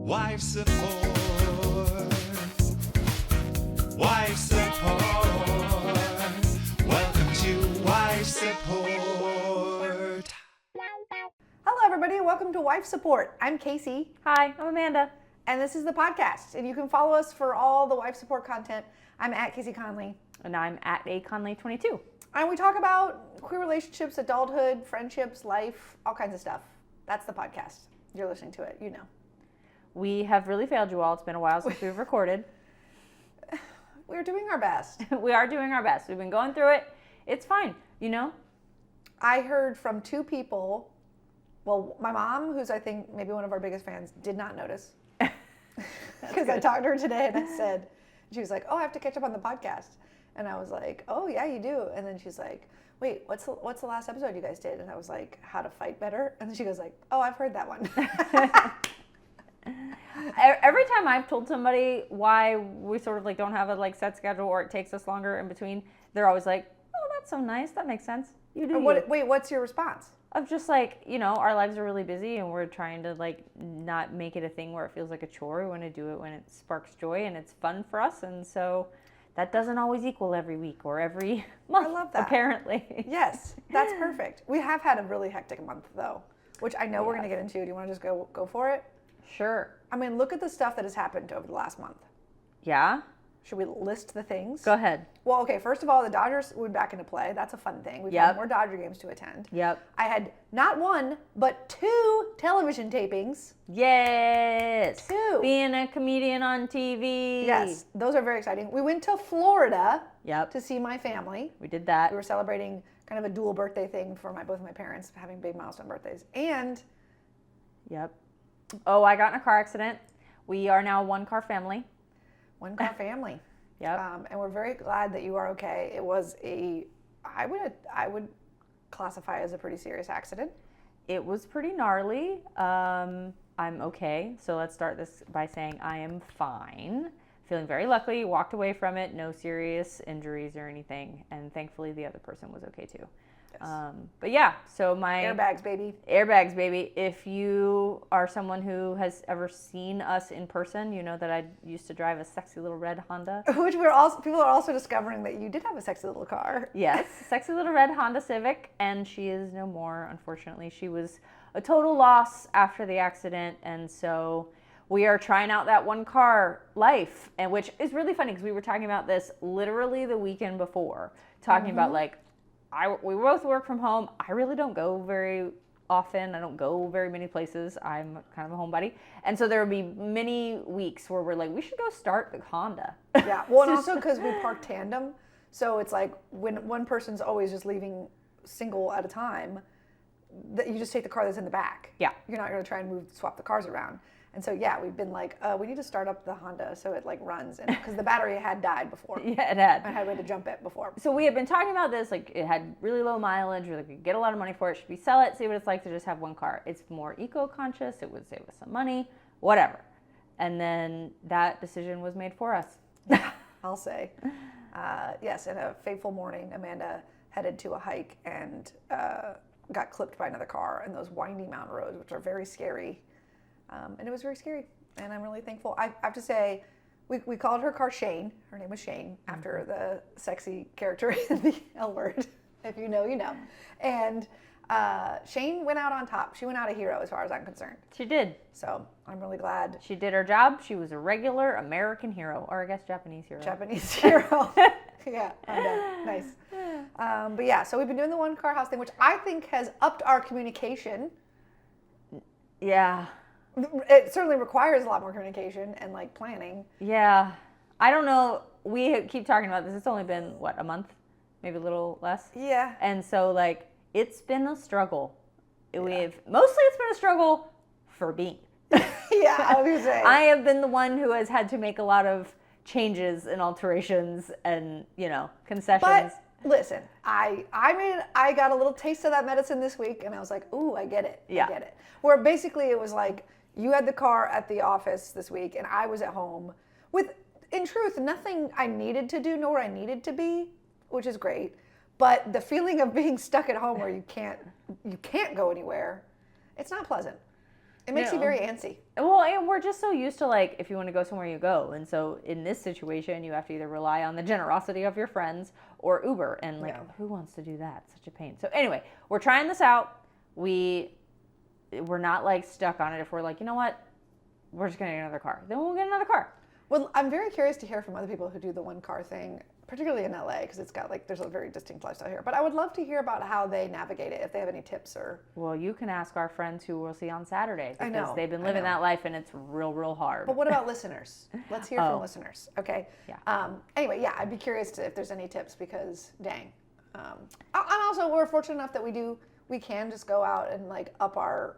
Wife support. Wife support. Welcome to Wife Support. Hello, everybody. Welcome to Wife Support. I'm Kaycee. Hi, I'm Amanda. And this is the podcast. And you can follow us for all the Wife Support content. I'm at Kaycee Conlee. And I'm at Conlee22. And we talk about queer relationships, adulthood, friendships, life, all kinds of stuff. That's the podcast. You're listening to it, you know. We have really failed you all. It's been a while since we've recorded. We're doing our best. We are doing our best. We've been going through it. It's fine, you know? I heard from two people. Well, my mom, who's I think maybe one of our biggest fans, did not notice. Because I talked to her today and I said, she was like, oh, I have to catch up on the podcast. And I was like, oh, yeah, you do. And then she's like, wait, what's the last episode you guys did? And I was like, how to fight better. And then she goes like, oh, I've heard that one. Every time I've told somebody why we sort of like don't have a like set schedule or it takes us longer in between, they're always like, oh, that's so nice. That makes sense. You do. Wait, what's your response? Of just like, you know, our lives are really busy and we're trying to like not make it a thing where it feels like a chore. We want to do it when it sparks joy and it's fun for us. And so that doesn't always equal every week or every month. I love that. Apparently. Yes, that's perfect. We have had a really hectic month though, which I know we're going to get into. Do you want to just go for it? Sure. I mean, look at the stuff that has happened over the last month. Yeah? Should we list the things? Go ahead. Well, okay, first of all, the Dodgers went back into play. That's a fun thing. We've had more Dodger games to attend. Yep. I had not one, but two television tapings. Yes. Two. Being a comedian on TV. Yes, those are very exciting. We went to Florida to see my family. We did that. We were celebrating kind of a dual birthday thing for both of my parents, having big milestone birthdays. And Yep. Oh, I got in a car accident. We are now a one-car family. One car family. Yep. And we're very glad that you are okay. It was I would classify as a pretty serious accident. It was pretty gnarly. I'm okay. So let's start this by saying I am fine. Feeling very lucky. Walked away from it. No serious injuries or anything. And thankfully the other person was okay too. Yes. But yeah, so my airbags, baby. Airbags, baby. If you are someone who has ever seen us in person, you know that I used to drive a sexy little red Honda. Which people are also discovering that you did have a sexy little car. Yes, sexy little red Honda Civic, and she is no more, unfortunately. She was a total loss after the accident, and so we are trying out that one car life, and which is really funny because we were talking about this literally the weekend before, talking about like, we both work from home. I really don't go very often. I don't go very many places. I'm kind of a homebody. And so there would be many weeks where we're like, we should go start the Honda. Yeah. Well, and also because we park tandem. So it's like when one person's always just leaving single at a time, that you just take the car that's in the back. Yeah. You're not going to try and swap the cars around. And so, yeah, we've been like, we need to start up the Honda so it like runs. And because the battery had died before. Yeah, it had. I had a way to jump it before. So we had been talking about this, like it had really low mileage, we could get a lot of money for it. Should we sell it, see what it's like to just have one car? It's more eco-conscious, it would save us some money, whatever. And then that decision was made for us. I'll say. Yes, in a fateful morning, Amanda headed to a hike and got clipped by another car in those windy mountain roads, which are very scary. And it was very scary, and I'm really thankful. I have to say, we called her car Shane. Her name was Shane, after the sexy character in the L Word. If you know, you know. And Shane went out on top. She went out a hero as far as I'm concerned. She did. So I'm really glad. She did her job. She was a regular American hero, or I guess Japanese hero. Japanese hero. Yeah, nice. But yeah, so we've been doing the one car house thing, which I think has upped our communication. Yeah. It certainly requires a lot more communication and like planning. Yeah. I don't know. We keep talking about this. It's only been, what, a month? Maybe a little less? Yeah. And so, like, it's been a struggle. Yeah. Mostly it's been a struggle for me. Yeah, I was going to say. I have been the one who has had to make a lot of changes and alterations and, you know, concessions. But listen, I got a little taste of that medicine this week, and I was like, ooh, I get it. Yeah. I get it. Where basically it was like, you had the car at the office this week, and I was at home with, in truth, nothing I needed to do nor I needed to be, which is great. But the feeling of being stuck at home where you can't go anywhere, it's not pleasant. It makes you very antsy. Well, and we're just so used to, like, if you want to go somewhere, you go. And so in this situation, you have to either rely on the generosity of your friends or Uber. And, like, who wants to do that? Such a pain. So anyway, we're trying this out. We're not, like, stuck on it. If we're like, you know what? We're just going to get another car. Then we'll get another car. Well, I'm very curious to hear from other people who do the one car thing, particularly in LA, because it's got like, there's a very distinct lifestyle here. But I would love to hear about how they navigate it, if they have any tips or. Well, you can ask our friends who we'll see on Saturday, because I know, they've been living that life and it's real hard. But what about listeners? Let's hear from listeners. Okay. Yeah. Anyway, yeah, I'd be curious if there's any tips, because dang. And also we're fortunate enough that we can just go out and like up our,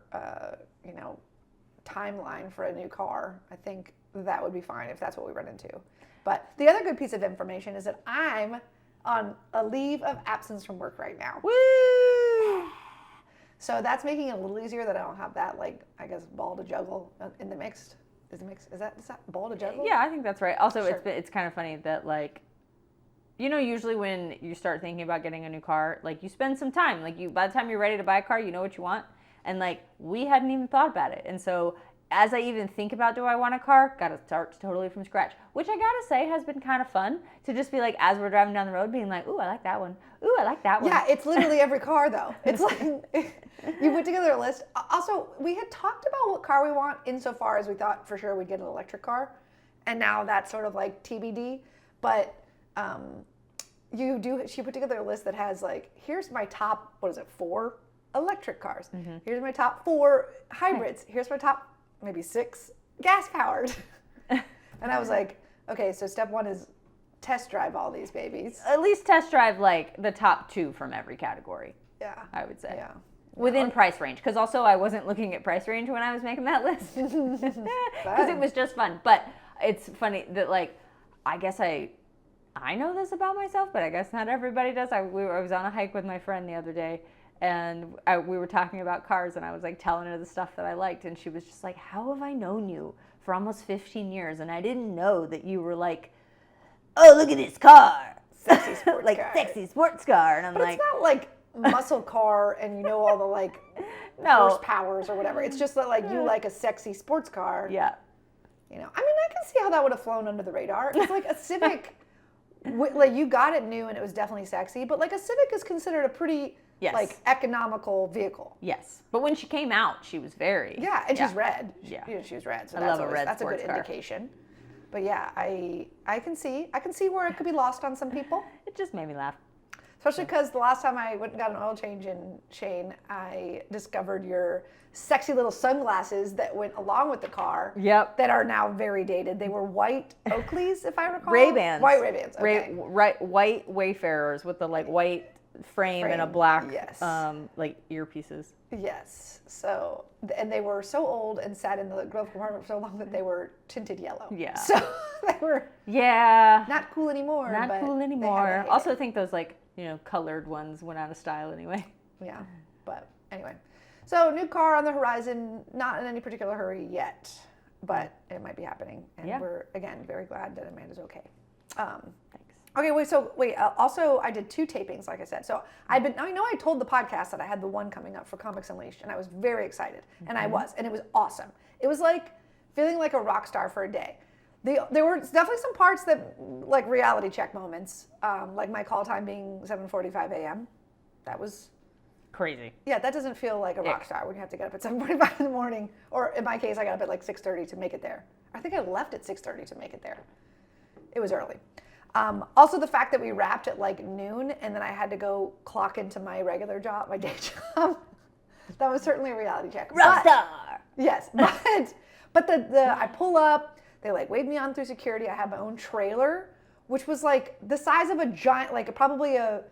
timeline for a new car. I think that would be fine if that's what we run into. But the other good piece of information is that I'm on a leave of absence from work right now. Woo! So that's making it a little easier that I don't have that, like, I guess, ball to juggle in the mixed. Is that ball to juggle? Yeah, I think that's right. Also, Sure. it's kind of funny that, like, usually when you start thinking about getting a new car, like, you spend some time. Like, by the time you're ready to buy a car, you know what you want. And, like, we hadn't even thought about it. And so as I even think about, do I want a car? Got to start totally from scratch, which I got to say has been kind of fun to just be like, as we're driving down the road, being like, ooh, I like that one. Ooh, I like that one. Yeah, it's literally every car, though. It's like you put together a list. Also, we had talked about what car we want insofar as we thought for sure we'd get an electric car. And now that's sort of like TBD. But she put together a list that has like, here's my top, 4 electric cars. Mm-hmm. Here's my top 4 hybrids. Here's my top maybe 6 gas powered. And I was like, okay, so step 1 is test drive all these babies. At least test drive like the top 2 from every category. Yeah. I would say. Yeah. Within price range. Because also I wasn't looking at price range when I was making that list. Because it was just fun. But it's funny that, like, I guess I know this about myself, but I guess not everybody does. I was on a hike with my friend the other day, and we were talking about cars, and I was like telling her the stuff that I liked, and she was just like, how have I known you for almost 15 years, and I didn't know that you were like, oh, look at this car. Sexy sports like, car. Sexy sports car. And I'm but like, it's not like muscle car and all the like horsepowers or whatever. It's just that like you like a sexy sports car. Yeah. I mean, I can see how that would have flown under the radar. It's like a Civic, like you got it new and it was definitely sexy, but like a Civic is considered a pretty like economical vehicle. Yes, but when she came out, she was very and she's red. Yeah, she was red. So I love a red that's a good car. indication. But yeah, I can see where it could be lost on some people. It just made me laugh. Especially because the last time I went and got an oil change in Shane, I discovered your sexy little sunglasses that went along with the car. Yep. That are now very dated. They were white Oakleys, if I recall. Ray-Bans. White Ray-Bans. Okay. White Wayfarers with the like white frame and a black like earpieces. Yes. So, and they were so old and sat in the glove compartment for so long that they were tinted yellow. Yeah. So they were not cool anymore. Not cool anymore. Also, I think those like colored ones went out of style anyway. Yeah. But anyway, so new car on the horizon. Not in any particular hurry yet, but it might be happening. And we're again very glad that Amanda's okay. Thanks. Okay, wait. Also, I did 2 tapings, like I said. So I told the podcast that I had the one coming up for Comics Unleashed, and I was very excited, and I was, and it was awesome. It was like feeling like a rock star for a day. There were definitely some parts that, like reality check moments, like my call time being 7:45 a.m. That was crazy. Yeah, that doesn't feel like a rock star when you have to get up at 7:45 in the morning, or in my case, I got up at like 6:30 to make it there. I think I left at 6:30 to make it there. It was early. Also, the fact that we wrapped at like noon and then I had to go clock into my regular job, my day job, that was certainly a reality check. Rockstar! Yes, but I pull up, they like wave me on through security. I have my own trailer, which was like the size of a giant, like probably a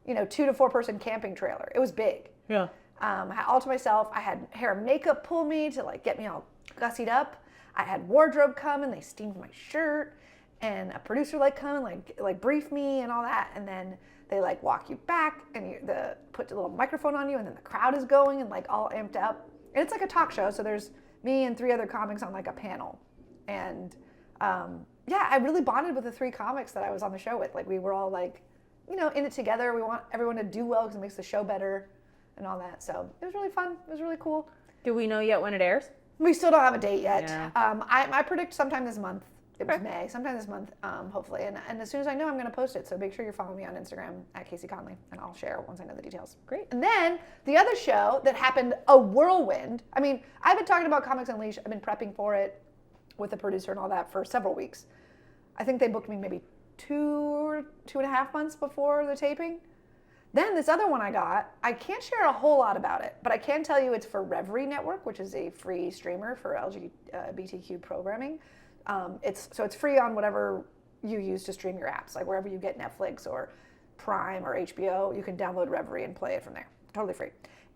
2 to 4 person camping trailer. It was big. Yeah. I had all to myself. I had hair and makeup pull me to like get me all gussied up. I had wardrobe come and they steamed my shirt. And a producer like come and like brief me and all that, and then they like walk you back and put a little microphone on you, and then the crowd is going and like all amped up. And it's like a talk show, so there's me and 3 other comics on like a panel, and I really bonded with the 3 comics that I was on the show with. Like we were all like, in it together. We want everyone to do well because it makes the show better and all that. So it was really fun. It was really cool. Do we know yet when it airs? We still don't have a date yet. Yeah. I predict sometime this month. It was Okay. May, sometime this month, hopefully. And as soon as I know, I'm going to post it. So make sure you're following me on Instagram at Kaycee Conlee, and I'll share once I know the details. Great. And then the other show that happened, a whirlwind. I mean, I've been talking about Comics Unleashed. I've been prepping for it with the producer and all that for several weeks. I think they booked me maybe 2.5 months before the taping. Then this other one I got, I can't share a whole lot about it, but I can tell you it's for Reverie Network, which is a free streamer for LGBTQ programming. It's free on whatever you use to stream your apps, like wherever you get Netflix or Prime or HBO, you can download Reverie and play it from there. Totally free.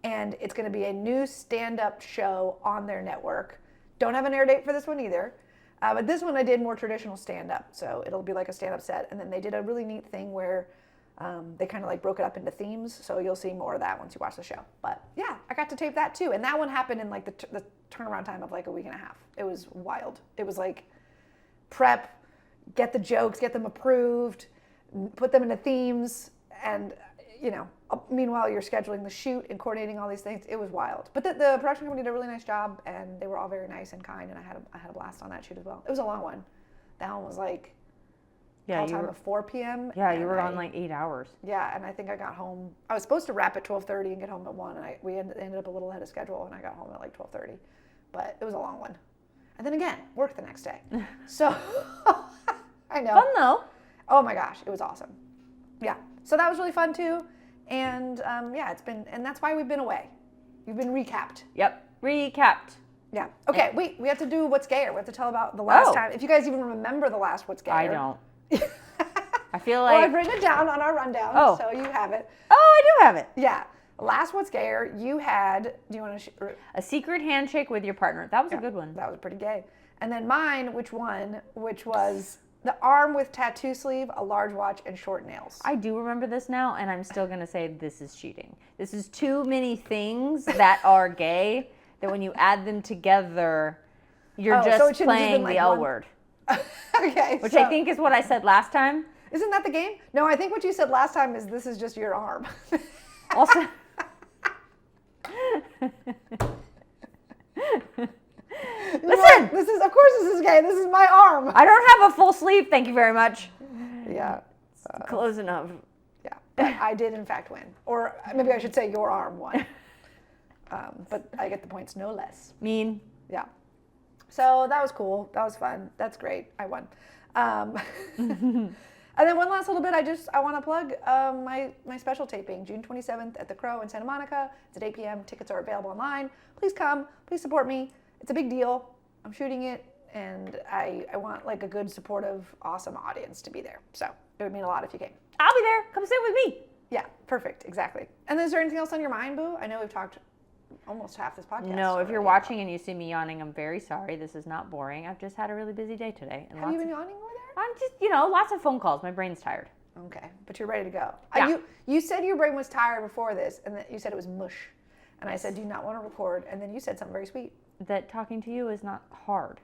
And it's going to be a new stand-up show on their network. Don't have an air date for this one either. But this one I did more traditional stand-up, so it'll be like a stand-up set. And then they did a really neat thing where they kind of like broke it up into themes, so you'll see more of that once you watch the show. But yeah, I got to tape that too, and that one happened in like the turnaround time of like a week and a half. It was wild. It was like prep, get the jokes, get them approved, put them into themes, and meanwhile you're scheduling the shoot and coordinating all these things. It was wild. But the production company did a really nice job, and they were all very nice and kind, and I had a blast on that shoot as well. It was a long one. That one was like call time of 4 p.m. Yeah, you were on like 8 hours. Yeah, and I think I got home. I was supposed to wrap at 12:30 and get home at 1, and we ended up a little ahead of schedule, and I got home at like 12:30. But it was a long one. And then again, work the next day. So I know. Fun though. Oh my gosh, it was awesome. Yeah, so that was really fun too. And it's been, and that's why we've been away. You've been recapped. Yep, recapped. Yeah. Okay, we have to do What's Gayer. We have to tell about the last time. If you guys even remember the last What's Gayer. I don't. I feel like. Well, I've written it down on our rundown, so you have it. Oh, I do have it. Yeah. Last What's Gayer, you had, do you want to... A secret handshake with your partner. That was a good one. That was pretty gay. And then mine, which was the arm with tattoo sleeve, a large watch, and short nails. I do remember this now, and I'm still going to say this is cheating. This is too many things that are gay that when you add them together, you're just playing the L word. Okay. Which I think is what I said last time. Isn't that the game? No, I think what you said last time is this is just your arm. Also... Listen! Of course this is gay. This is my arm. I don't have a full sleeve, thank you very much. Yeah. Close enough. Yeah, but I did in fact win. Or maybe I should say your arm won. But I get the points no less. Mean. Yeah. So that was cool. That was fun. That's great. I won. And then one last little bit, I want to plug my special taping, June 27th at the Crow in Santa Monica. It's at 8 p.m. Tickets are available online. Please come. Please support me. It's a big deal. I'm shooting it, and I want like a good, supportive, awesome audience to be there. So it would mean a lot if you came. I'll be there. Come sit with me. Yeah, perfect. Exactly. And is there anything else on your mind, Boo? I know we've talked almost half this podcast. No, if you're watching and you see me yawning, I'm very sorry. This is not boring. I've just had a really busy day today. And have you been yawning over there? I'm just, lots of phone calls. My brain's tired. Okay, but you're ready to go. Yeah. You said your brain was tired before this, and that you said it was mush. And I said, do you not want to record? And then you said something very sweet. That talking to you is not hard.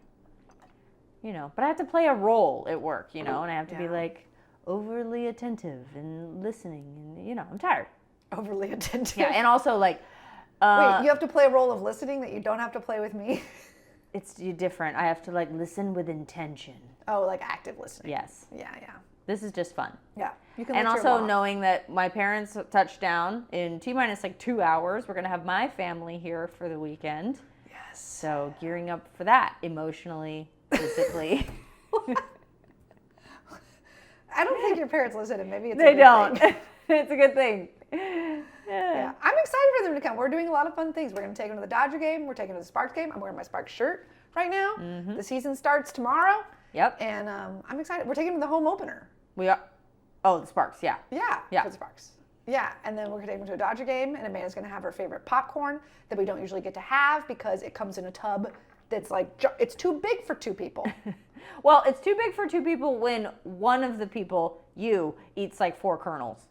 But I have to play a role at work, and I have to be like overly attentive and listening, and I'm tired. Overly attentive. Yeah, and also like... Wait, you have to play a role of listening that you don't have to play with me? It's different. I have to like listen with intention. Oh, like active listening. Yes. Yeah. This is just fun. Yeah. You can. And also knowing that my parents touched down in T-minus like 2 hours. We're going to have my family here for the weekend. Yes. So gearing up for that emotionally, physically. I don't think your parents listen, and maybe it's they don't. It's a good thing. Yeah. I'm excited for them to come. We're doing a lot of fun things. We're going to take them to the Dodger game. We're taking them to the Sparks game. I'm wearing my Sparks shirt right now. Mm-hmm. The season starts tomorrow. Yep. And I'm excited. We're taking them to the home opener. We are. Oh, the Sparks. Yeah. Yeah. For the Sparks. Yeah. And then we're going to take them to a Dodger game, and Amanda's going to have her favorite popcorn that we don't usually get to have because it comes in a tub that's like, it's too big for 2 people. Well, it's too big for 2 people when one of the people, you, eats like 4 kernels.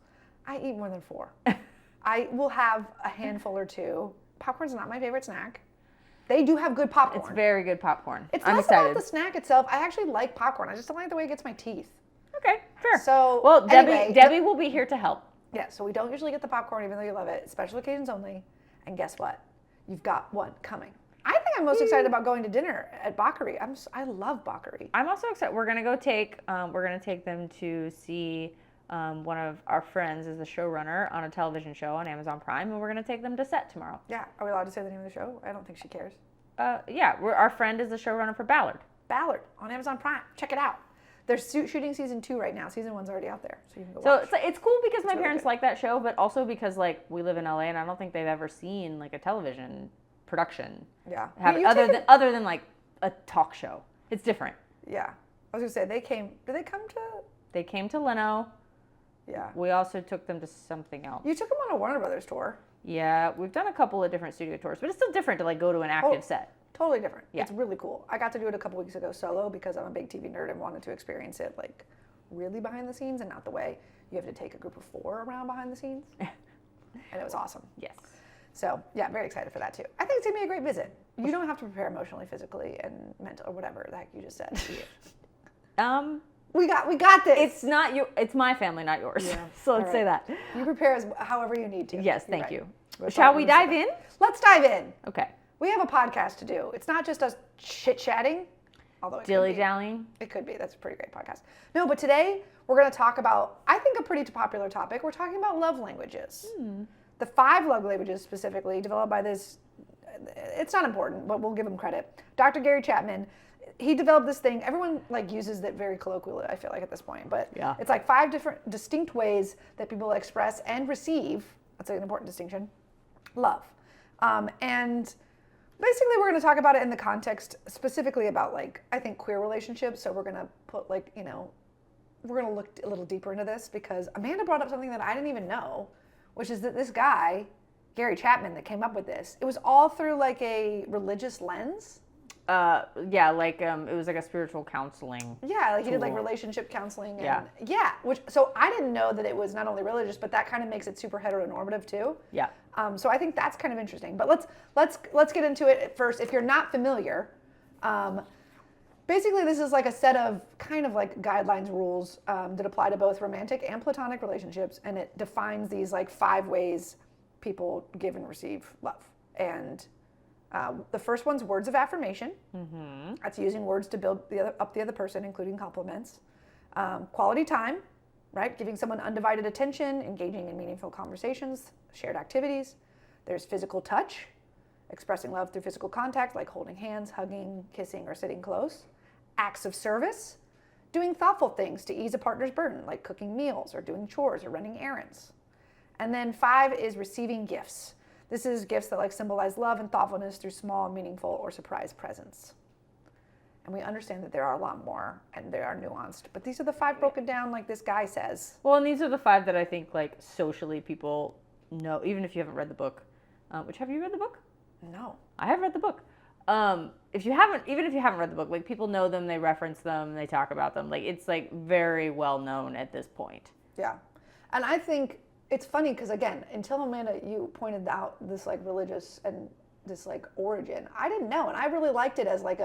I eat more than 4. I will have a handful or 2. Popcorn's not my favorite snack. They do have good popcorn. It's very good popcorn. It's I'm less excited. about the snack itself. I actually like popcorn. I just don't like the way it gets my teeth. Okay, sure. So, well, anyway, Debbie will be here to help. Yeah, so we don't usually get the popcorn even though you love it. Special occasions only. And guess what? You've got one coming. I think I'm most excited about going to dinner at Bakari. I love Bakari. I'm also excited. We're gonna take them to see one of our friends is the showrunner on a television show on Amazon Prime, and we're gonna take them to set tomorrow. Yeah, are we allowed to say the name of the show? I don't think she cares. Yeah, our friend is the showrunner for Ballard. Ballard on Amazon Prime. Check it out. They're shooting season 2 right now. Season 1's already out there, so you can go watch. So it's cool because my really parents good. like that show, but also because like we live in LA and I don't think they've ever seen like a television production. Yeah. Other than like a talk show. It's different. Yeah. I was gonna say they came. Did they come to? They came to Leno. Yeah. We also took them to something else. You took them on a Warner Brothers tour. Yeah, we've done a couple of different studio tours, but it's still different to like go to an active set. Totally different. Yeah. It's really cool. I got to do it a couple weeks ago solo because I'm a big TV nerd and wanted to experience it like really behind the scenes and not the way you have to take a group of 4 around behind the scenes. And it was awesome. Yes. So yeah, very excited for that too. I think it's gonna be a great visit. You don't have to prepare emotionally, physically, and mental, or whatever the heck you just said. We got this. It's not you. It's my family, not yours. Yeah. So let's say that. You prepare however you need to. Yes, You're thank right. you. We'll Shall talk we about dive in? Let's dive in. Okay. We have a podcast to do. It's not just us chit-chatting, although it could be. Dilly-dallying. It could be. That's a pretty great podcast. No, but today we're going to talk about, I think, a pretty popular topic. We're talking about love languages. The 5 love languages specifically developed by this, it's not important, but we'll give him credit. Dr. Gary Chapman, he developed this thing. Everyone like uses it very colloquially, I feel like, at this point. But Yeah. it's like 5 different distinct ways that people express and receive, that's an important distinction, love. And basically we're going to talk about it in the context specifically about like, I think, queer relationships. So we're going to put like, you know, we're going to look a little deeper into this because Amanda brought up something that I didn't even know, which is that this guy, Gary Chapman, that came up with this, it was all through like a religious lens. Yeah, like it was like a spiritual counseling. Yeah, like he did like tool. relationship counseling. And, Yeah. which, so I didn't know that it was not only religious, but that kind of makes it super heteronormative too. Yeah. So I think that's kind of interesting. But let's get into it first. If you're not familiar, basically this is like a set of kind of like guidelines, rules that apply to both romantic and platonic relationships, and it defines these like 5 ways people give and receive love. And the first one's words of affirmation. Mm-hmm. That's using words to build up the other person, including compliments. Quality time, right? Giving someone undivided attention, engaging in meaningful conversations, shared activities. There's physical touch, expressing love through physical contact, like holding hands, hugging, kissing, or sitting close. Acts of service, doing thoughtful things to ease a partner's burden, like cooking meals or doing chores or running errands. And then 5 is receiving gifts. This is gifts that like symbolize love and thoughtfulness through small, meaningful, or surprise presents. And we understand that there are a lot more and they are nuanced, but these are the 5 broken down like this guy says. Well, and these are the 5 that I think like socially people know, even if you haven't read the book. Which, have you read the book? No. I have read the book. If you haven't read the book, like people know them, they reference them, they talk about them. Like it's like very well known at this point. Yeah. And I think it's funny because again, until Amanda, you pointed out this like religious and this like origin, I didn't know. And I really liked it as like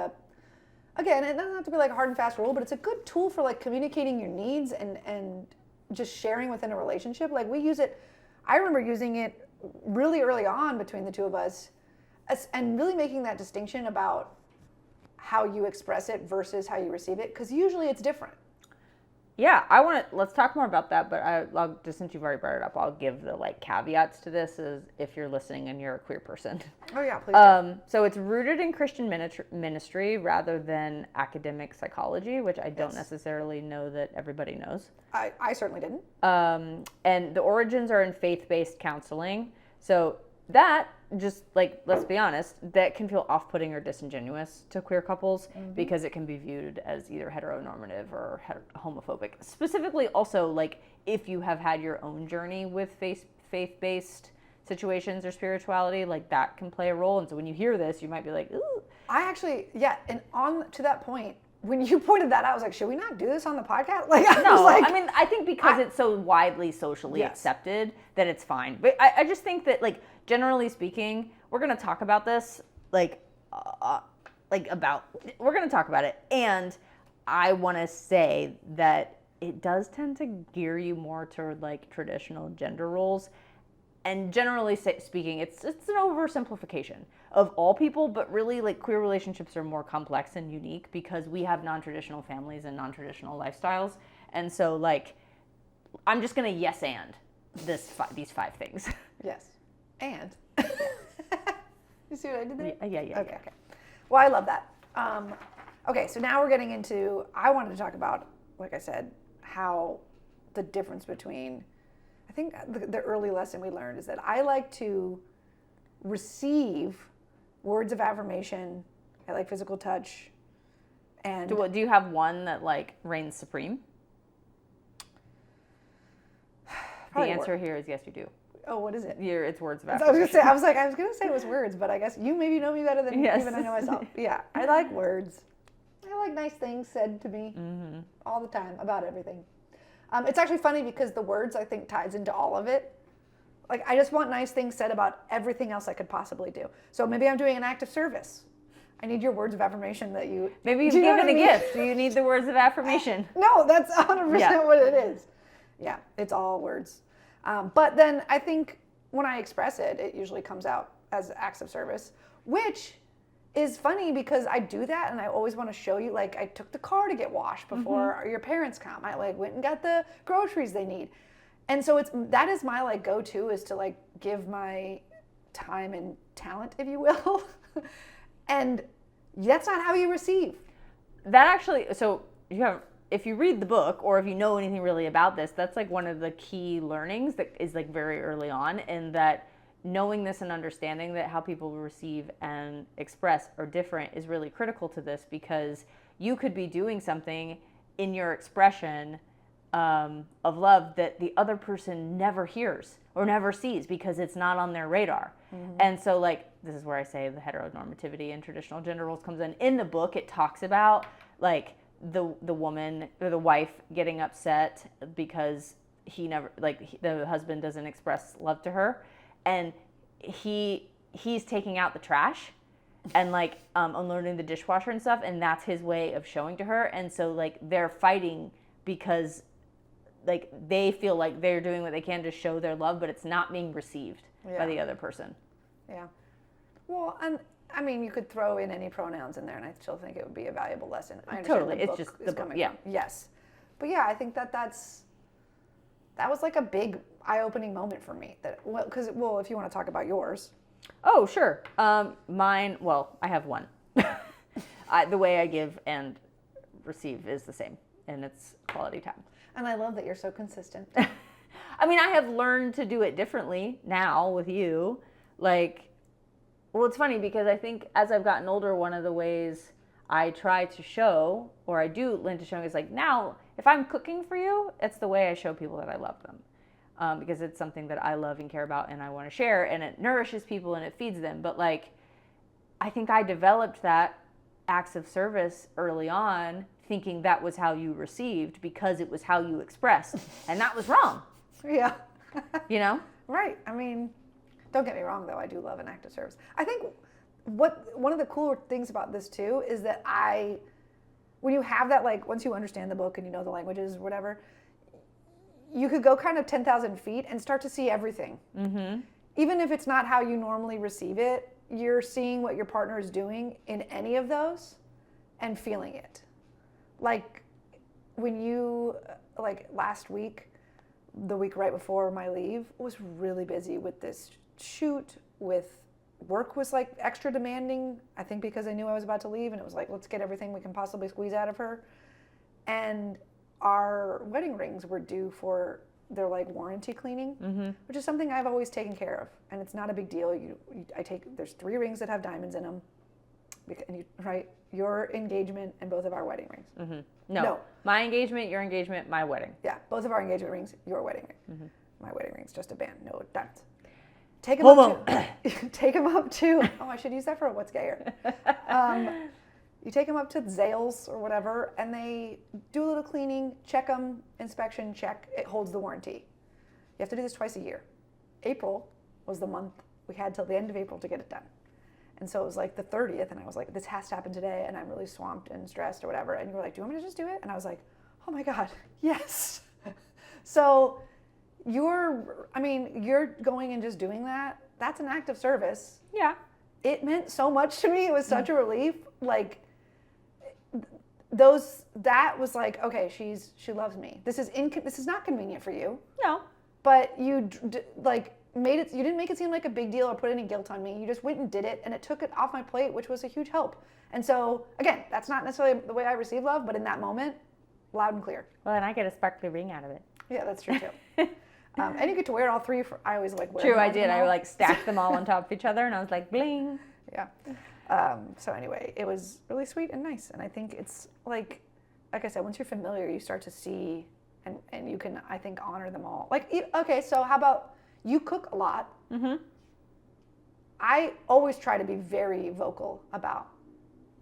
again, it doesn't have to be like a hard and fast rule, but it's a good tool for like communicating your needs and just sharing within a relationship. Like we use it, I remember using it really early on between the two of us and really making that distinction about how you express it versus how you receive it, because usually it's different. Yeah, let's talk more about that, but I'll just, since you've already brought it up, I'll give the like caveats to this as if you're listening and you're a queer person. Oh yeah, please do. So it's rooted in Christian ministry rather than academic psychology, which I don't necessarily know that everybody knows. I certainly didn't. And the origins are in faith-based counseling. So that, just like, let's be honest, that can feel off-putting or disingenuous to queer couples because it can be viewed as either heteronormative or homophobic. Specifically also, like, if you have had your own journey with faith-based situations or spirituality, like that can play a role. And so when you hear this, you might be like, ooh. I actually, yeah, and on to that point, when you pointed that out, I was like, should we not do this on the podcast? Like, I was like, I mean, I think because it's so widely socially accepted that it's fine. But I just think that, like, generally speaking, we're going to talk about this, we're going to talk about it. And I want to say that it does tend to gear you more toward, like, traditional gender roles. And generally speaking, it's an oversimplification of all people, but really like queer relationships are more complex and unique because we have non-traditional families and non-traditional lifestyles. And so like, I'm just going to yes and these 5 things. Yes. And. You see what I did there? Yeah. Okay. Well, I love that. Okay, so now we're getting into, I wanted to talk about, like I said, how the difference between, I think the early lesson we learned is that I like to receive words of affirmation. I like physical touch. And Do you have one that like reigns supreme? The answer here is yes, you do. Oh, what is it? It's words of I was affirmation. gonna say it was words, but I guess you maybe know me better than even I know myself. Yeah, I like words. I like nice things said to me all the time about everything. It's actually funny because the words I think ties into all of it. Like I just want nice things said about everything else I could possibly do. So maybe I'm doing an act of service. I need your words of affirmation that you. Maybe you've given a gift. Do you need the words of affirmation? No, that's 100% what it is. Yeah, it's all words. But then I think when I express it, it usually comes out as acts of service, which is funny because I do that and I always want to show you, like I took the car to get washed before your parents come. I like went and got the groceries they need. And so that is my like go-to is to like give my time and talent, if you will. And that's not how you receive. That actually, so if you read the book or if you know anything really about this, that's like one of the key learnings that is like very early on, and that knowing this and understanding that how people receive and express are different is really critical to this, because you could be doing something in your expression of love that the other person never hears or never sees because it's not on their radar. And so like, this is where I say the heteronormativity and traditional gender roles comes in. In the book, it talks about like the woman or the wife getting upset because the husband doesn't express love to her, and he's taking out the trash and like unloading the dishwasher and stuff, and that's his way of showing to her. And so like they're fighting because like they feel like they're doing what they can to show their love, but it's not being received by the other person. Yeah. Well, and I mean, you could throw in any pronouns in there, and I still think it would be a valuable lesson. I understand Totally, it's just the book. Yeah. Yes, but yeah, I think that was like a big eye-opening moment for me. That because if you want to talk about yours. Oh, sure. Mine. Well, I have one. The way I give and receive is the same, and it's quality time. And I love that you're so consistent. I mean, I have learned to do it differently now with you. Like, well, it's funny because I think as I've gotten older, one of the ways I try to show, or I do learn to show, is like now, if I'm cooking for you, it's the way I show people that I love them. Because it's something that I love and care about and I want to share, and it nourishes people and it feeds them. But like, I think I developed that acts of service early on, thinking that was how you received because it was how you expressed, and that was wrong. Yeah. You know? Right. I mean, don't get me wrong though, I do love an act of service. I think one of the cooler things about this too is that when you have that, like once you understand the book and you know the languages or whatever, you could go kind of 10,000 feet and start to see everything. Mm-hmm. Even if it's not how you normally receive it, you're seeing what your partner is doing in any of those and feeling it. Like when you, like last week, the week right before my leave, was really busy with this shoot, with work was like extra demanding, I think because I knew I was about to leave, and it was like, let's get everything we can possibly squeeze out of her. And our wedding rings were due for their like warranty cleaning, which is something I've always taken care of, and it's not a big deal. There's 3 rings that have diamonds in them, right? Your engagement and both of our wedding rings. Mm-hmm. No, my engagement, your engagement, my wedding. Yeah, both of our engagement rings, your wedding ring. Mm-hmm. My wedding ring's just a band, no diamonds. Take them up to. Oh, I should use that for a what's gayer. You take them up to Zales or whatever, and they do a little cleaning, check them, inspection, check. It holds the warranty. You have to do this twice a year. April was the month we had till the end of April to get it done. And so it was like the 30th, and I was like, this has to happen today, and I'm really swamped and stressed or whatever. And you were like, do you want me to just do it? And I was like, oh my God, yes. So you're going and just doing that. That's an act of service. Yeah. it meant so much to me. It was such a relief. Like, that was like, okay, she loves me. This is not convenient for you. No. But you made it. You didn't make it seem like a big deal or put any guilt on me. You just went and did it, and it took it off my plate, which was a huge help. And so, again, that's not necessarily the way I receive love, but in that moment, loud and clear. Well, and I get a sparkly ring out of it. Yeah, that's true too. And you get to wear it all three. I always like wear. True, I did. I stacked them all on top of each other, and I was like, bling. Yeah. So anyway, it was really sweet and nice, and I think it's like I said, once you're familiar, you start to see, and you can, I think, honor them all. Like, okay, so how about you cook a lot? Mm-hmm. I always try to be very vocal about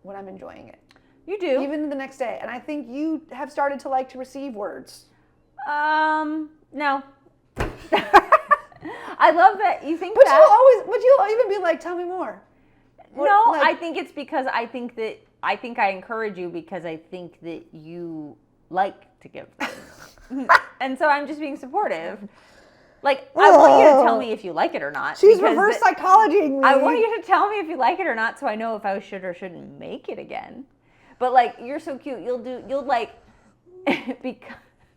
when I'm enjoying it. You do. Even the next day. And I think you have started to like to receive words. No. I love that you think but that. But you'll even be like, tell me more. No, I think it's because I think I encourage you because I think that you like to give them. And so I'm just being supportive. Like, I want you to tell me if you like it or not. She's reverse psychologying me. I want you to tell me if you like it or not so I know if I should or shouldn't make it again. But, like, you're so cute. You'll like, because...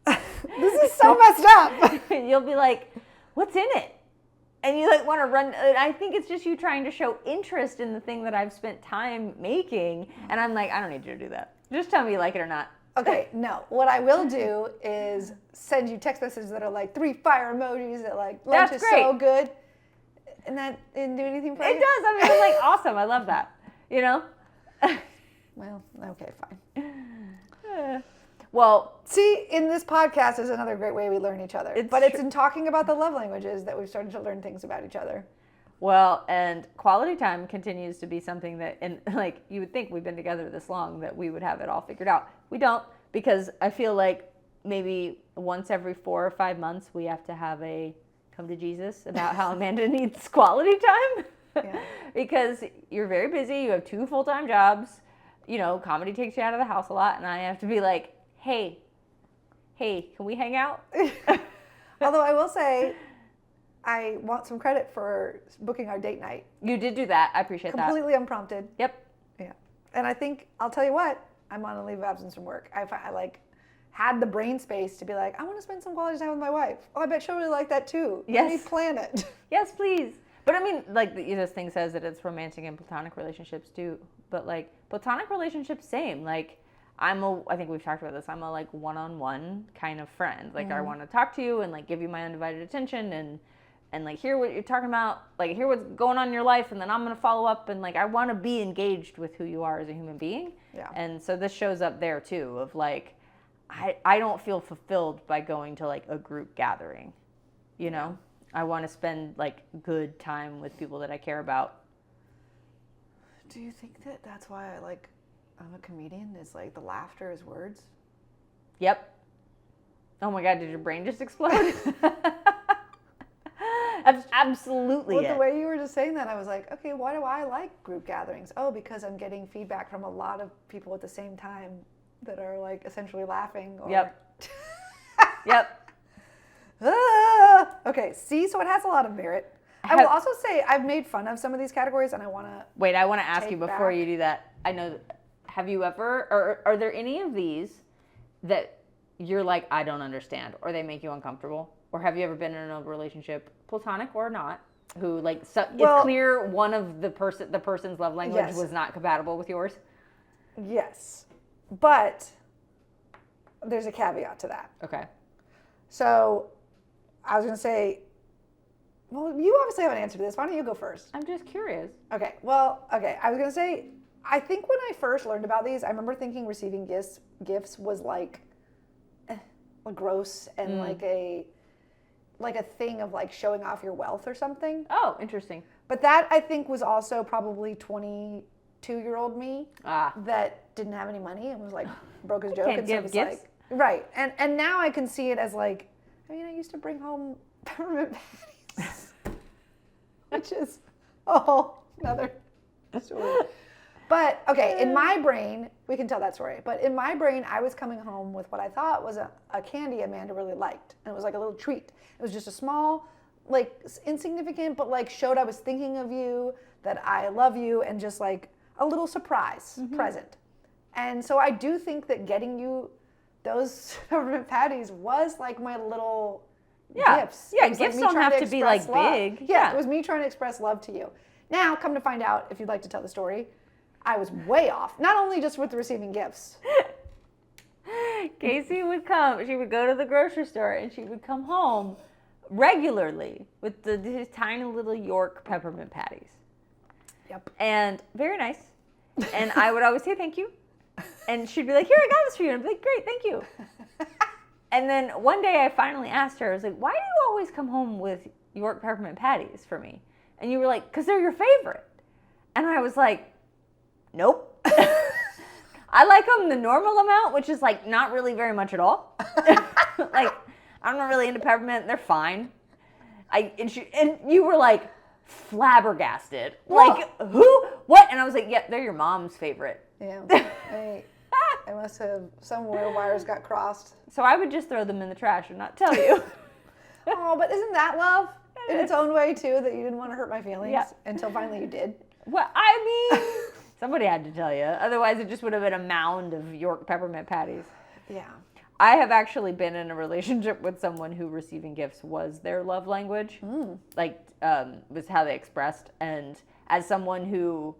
This is so messed up. You'll be like, what's in it? And you, like, want to run. I think it's just you trying to show interest in the thing that I've spent time making. And I'm like, I don't need you to do that. Just tell me you like it or not. Okay, no. What I will do is send you text messages that are like 3 fire emojis that like lunch is so good. And that didn't do anything for you? It does. I mean, I'm like, awesome. I love that. You know? Well, okay, fine. Well, see, in this podcast is another great way we learn each other. It's in talking about the love languages that we've started to learn things about each other. Well, and quality time continues to be something that, and like you would think we've been together this long that we would have it all figured out. We don't, because I feel like maybe once every 4 or 5 months we have to have a come to Jesus about how Amanda needs quality time. Yeah. Because you're very busy, you have 2 full-time jobs, you know, comedy takes you out of the house a lot, and I have to be like, hey, can we hang out? Although I will say, I want some credit for booking our date night. You did do that. I appreciate that. Completely unprompted. Yep. Yeah. And I think, I'll tell you what, I'm on a leave of absence from work. I like had the brain space to be like, I want to spend some quality time with my wife. Oh, I bet she'll really like that too. Yes. Let me plan it. Yes, please. But I mean, like, this thing says that it's romantic and platonic relationships too. But like, platonic relationships, same. Like, I think we've talked about this, I'm a like one-on-one kind of friend. Like, I want to talk to you and like give you my undivided attention and like hear what you're talking about, like hear what's going on in your life, and then I'm going to follow up, and like I want to be engaged with who you are as a human being. Yeah. And so this shows up there too, of like, I don't feel fulfilled by going to like a group gathering, you know? I want to spend like good time with people that I care about. Do you think that that's why I'm a comedian, is like the laughter is words? Yep. Oh my God, did your brain just explode? That's absolutely Well, it. the way you were just saying that, I was like, okay, why do I like group gatherings? Oh, because I'm getting feedback from a lot of people at the same time that are like essentially laughing. Or... Yep. Yep. Okay, see, so it has a lot of merit. I will also say I've made fun of some of these categories, and I want to... Wait, I want to ask you before you do that. I know, have you ever, or are there any of these that you're like, I don't understand, or they make you uncomfortable? Or have you ever been in a relationship, platonic or not, who like, it's clear one of the person's love language was not compatible with yours? Yes, but there's a caveat to that. Okay. So I was going to say, well, you obviously have an answer to this. Why don't you go first? I'm just curious. Okay. Well, okay. I was going to say, I think when I first learned about these, I remember thinking receiving gifts was like gross and like a thing of like showing off your wealth or something. Oh, interesting. But that I think was also probably 22-year-old me that didn't have any money and was like broke as a joke. Can't give gifts. Like, right. And now I can see it as like, I mean, I used to bring home peppermint patties, which is another story. But okay, in my brain, we can tell that story. But in my brain, I was coming home with what I thought was a candy Amanda really liked, and it was like a little treat. It was just a small, like insignificant, but like showed I was thinking of you. that I love you, and just like a little surprise present. And so I do think that getting you those peppermint patties was like my little gifts. Yeah, It was like gifts me don't trying have to be like express love. big. Yeah, Yeah. it was me trying to express love to you. Now, come to find out, if you'd like to tell the story, I was way off. Not only just with receiving gifts. Kaycee would come. She would go to the grocery store and she would come home regularly with these tiny little York peppermint patties. Yep. And very nice. And I would always say thank you. And she'd be like, here, I got this for you. And I'd be like, great, thank you. And then one day I finally asked her, I was like, why do you always come home with York peppermint patties for me? And you were like, because they're your favorite. And I was like, nope. I like them the normal amount, which is like not really very much at all. Like, I'm not really into peppermint. They're fine. And you were like flabbergasted. Whoa. Like, who? What? And I was like, yeah, they're your mom's favorite. Yeah. I must have, somewhere wires got crossed. So I would just throw them in the trash and not tell you. Oh, but isn't that love in its own way too, that you didn't want to hurt my feelings Yeah. until finally you did? Well, I mean, somebody had to tell you. Otherwise, it just would have been a mound of York peppermint patties. Yeah. I have actually been in a relationship with someone who receiving gifts was their love language. Like, was how they expressed. And as someone who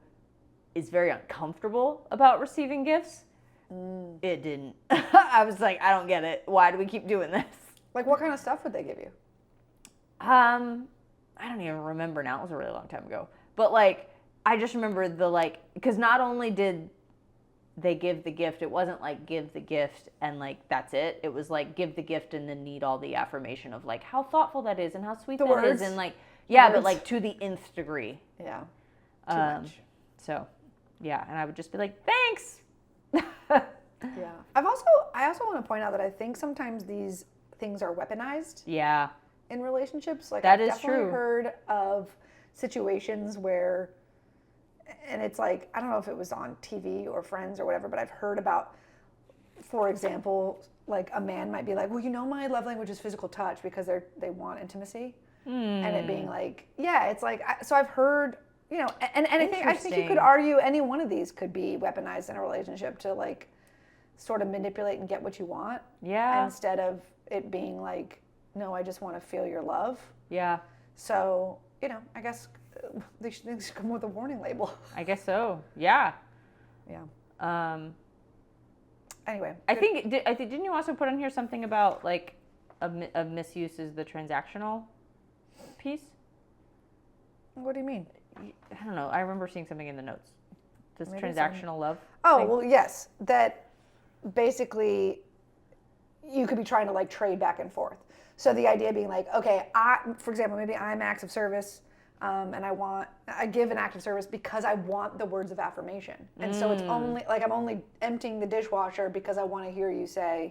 is very uncomfortable about receiving gifts, it didn't. I was like, I don't get it. Why do we keep doing this? Like, what kind of stuff would they give you? I don't even remember now. It was a really long time ago. But like, I just remember because not only did they give the gift, it wasn't like give the gift and like that's it. It was like give the gift and then need all the affirmation of like how thoughtful that is and how sweet The that words. is and like but words. like to the nth degree. Yeah. Too much. So, yeah, and I would just be like, thanks. Yeah. I also want to point out that I think sometimes these things are weaponized Yeah. in relationships. Like, That I've is definitely true. heard of situations where, and it's like, I don't know if it was on TV or Friends or whatever, but I've heard about, for example, like a man might be like, well, my love language is physical touch because they want intimacy. And it being like, yeah, it's like, so I've heard, and I think you Interesting. could argue any one of these could be weaponized in a relationship to like sort of manipulate and get what you want. Yeah. Instead of it being like, no, I just want to feel your love. Yeah. So, I guess they should come with a warning label. I guess so. Yeah. Yeah. Anyway. I think didn't you also put on here something about like a misuse is the transactional piece? What do you mean? I don't know. I remember seeing something in the notes. This Maybe it's transactional love. Oh, thing. well, yes. That basically you could be trying to like trade back and forth. So the idea being like, okay, for example, maybe I'm acts of service, and I give an act of service because I want the words of affirmation. And so it's only like I'm only emptying the dishwasher because I want to hear you say,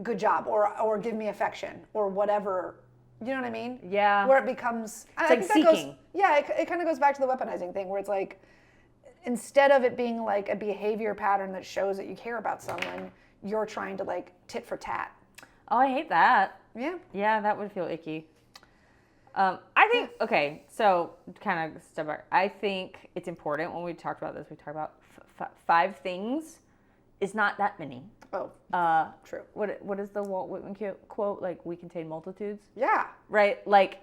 good job, or give me affection, or whatever. You know what I mean? Yeah. Where it becomes, It's like seeking. It kind of goes back to the weaponizing thing, where it's like, instead of it being like a behavior pattern that shows that you care about someone, you're trying to like tit for tat. Oh, I hate that. Yeah. Yeah, that would feel icky. I think, okay, so kind of step back. I think it's important when we talked about this, we talked about 5 things is not that many. Oh, true. What is the Walt Whitman quote? Like, we contain multitudes? Yeah. Right? Like,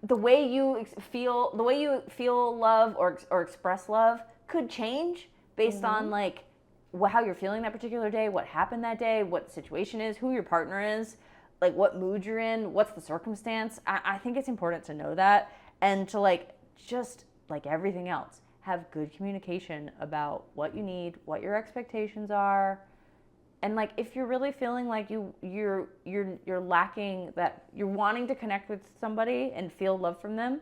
the way you feel love or express love could change based on like how you're feeling that particular day, what happened that day, what the situation is, who your partner is, like what mood you're in, what's the circumstance. I think it's important to know that and to like just like everything else, have good communication about what you need, what your expectations are. And like, if you're really feeling like you're lacking that, you're wanting to connect with somebody and feel love from them,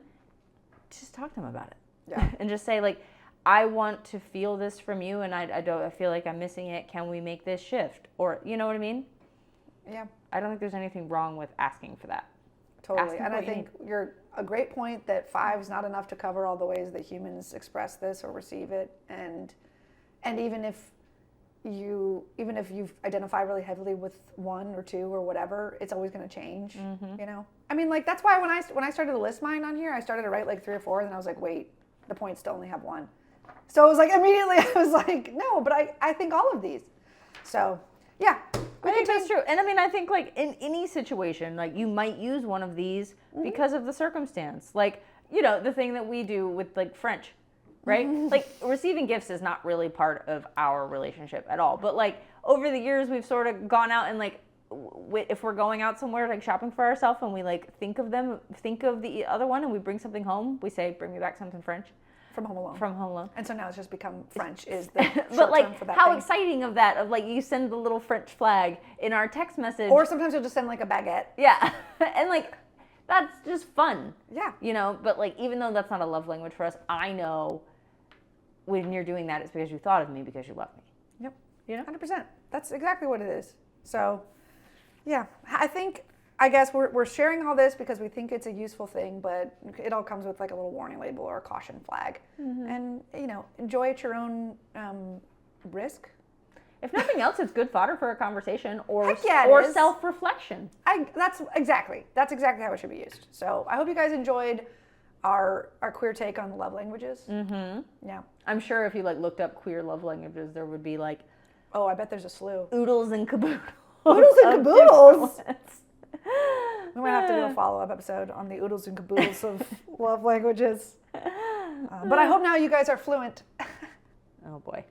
just talk to them about it. Yeah. And just say like, I want to feel this from you, and I feel like I'm missing it. Can we make this shift? Or you know what I mean? Yeah. I don't think there's anything wrong with asking for that. Totally. Asking And for I what you think you're a great point that 5 is not enough to cover all the ways that humans express this or receive it. And even if you've identified really heavily with 1 or 2 or whatever, it's always going to change, I mean, like, that's why when I started to list mine on here, I started to write like 3 or 4, and then I was like, wait, the points still only have 1. So it was like, immediately I was like, no, but I think all of these. So, yeah. I think that's true. And I mean, I think like in any situation, like you might use one of these because of the circumstance. Like, you know, the thing that we do with like French, right? Like receiving gifts is not really part of our relationship at all. But like over the years, we've sort of gone out and like, if we're going out somewhere like shopping for ourselves and we like think of the other one and we bring something home, we say, bring me back something French. From Home Alone. From Home Alone. And so now it's just become French is the but short like term for that how thing. exciting of that, of like you send the little French flag in our text message. Or sometimes you'll just send like a baguette. Yeah. And like that's just fun. Yeah. You know, but like even though that's not a love language for us, I know when you're doing that it's because you thought of me because you love me. Yep. You know? 100%. That's exactly what it is. So, yeah, I guess we're sharing all this because we think it's a useful thing, but it all comes with like a little warning label or a caution flag. And, you know, enjoy at your own risk. If nothing else, it's good fodder for a conversation or Heck yeah, it is. self-reflection. That's exactly how it should be used. So I hope you guys enjoyed our queer take on the love languages. Yeah. I'm sure if you like looked up queer love languages, there would be like, oh, I bet there's a slew. oodles and caboodles. Oodles and caboodles. We might have to do a follow-up episode on the oodles and caboodles of love languages. But I hope now you guys are fluent. Oh boy.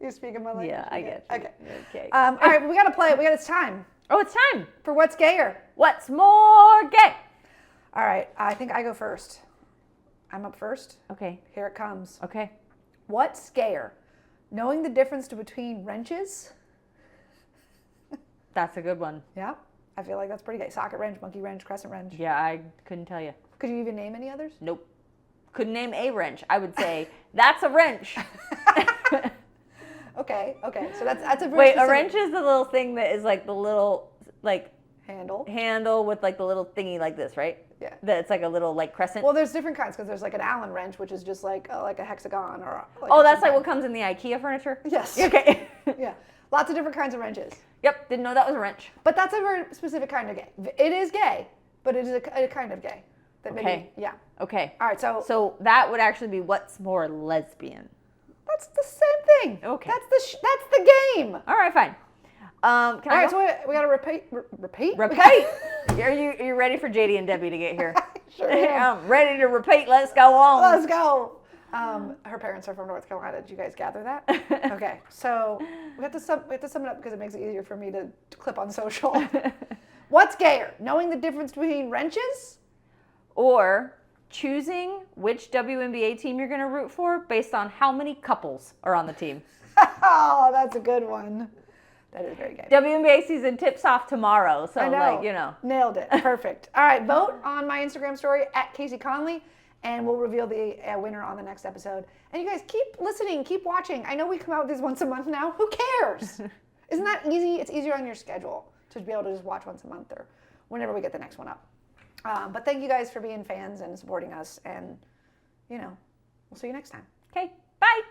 You speak in my language? Yeah, I get you. Okay. All right, we got to play it. It's time Oh, it's time. for What's Gayer. What's more gay? All right, I think I go first. I'm up first. Okay. Here it comes. Okay. What's gayer? Knowing the difference between wrenches? That's a good one. Yeah, I feel like that's pretty gay. Socket wrench, monkey wrench, crescent wrench. Yeah, I couldn't tell you. Could you even name any others? Nope. Couldn't name a wrench. I would say, that's a wrench. Okay. So that's a very Wait, a specific wrench is the little thing that is like the little, like, handle. with like the little thingy like this, right? Yeah. That's like a little like crescent. Well, there's different kinds because there's like an Allen wrench, which is just like a hexagon or. That's like what comes in the IKEA furniture? Yes. Okay. Yeah. Lots of different kinds of wrenches. Yep, didn't know that was a wrench. But that's a very specific kind of gay. It is gay, but it is a kind of gay. That maybe, Okay. Yeah. Okay. All right. So that would actually be what's more lesbian. That's the same thing. Okay. That's the game. All right, fine. Can All I right. go? So we got to repeat. Repeat. Are you ready for JD and Debbie to get here? Sure am. I'm ready to repeat. Let's go on. Let's go. Her parents are from North Carolina. Did you guys gather that? Okay. So we have to sum it up because it makes it easier for me to clip on social. What's gayer? Knowing the difference between wrenches? Or choosing which WNBA team you're going to root for based on how many couples are on the team. Oh, that's a good one. That is very gay. WNBA season tips off tomorrow, so I know. like, you know. Nailed it. Perfect. All right, vote on my Instagram story at Kaycee Conlee, and we'll reveal the winner on the next episode. And you guys keep listening, keep watching. I know we come out with these once a month now. Who cares? Isn't that easy? It's easier on your schedule to be able to just watch once a month or whenever we get the next one up. But thank you guys for being fans and supporting us, and, you know, we'll see you next time. Okay, bye.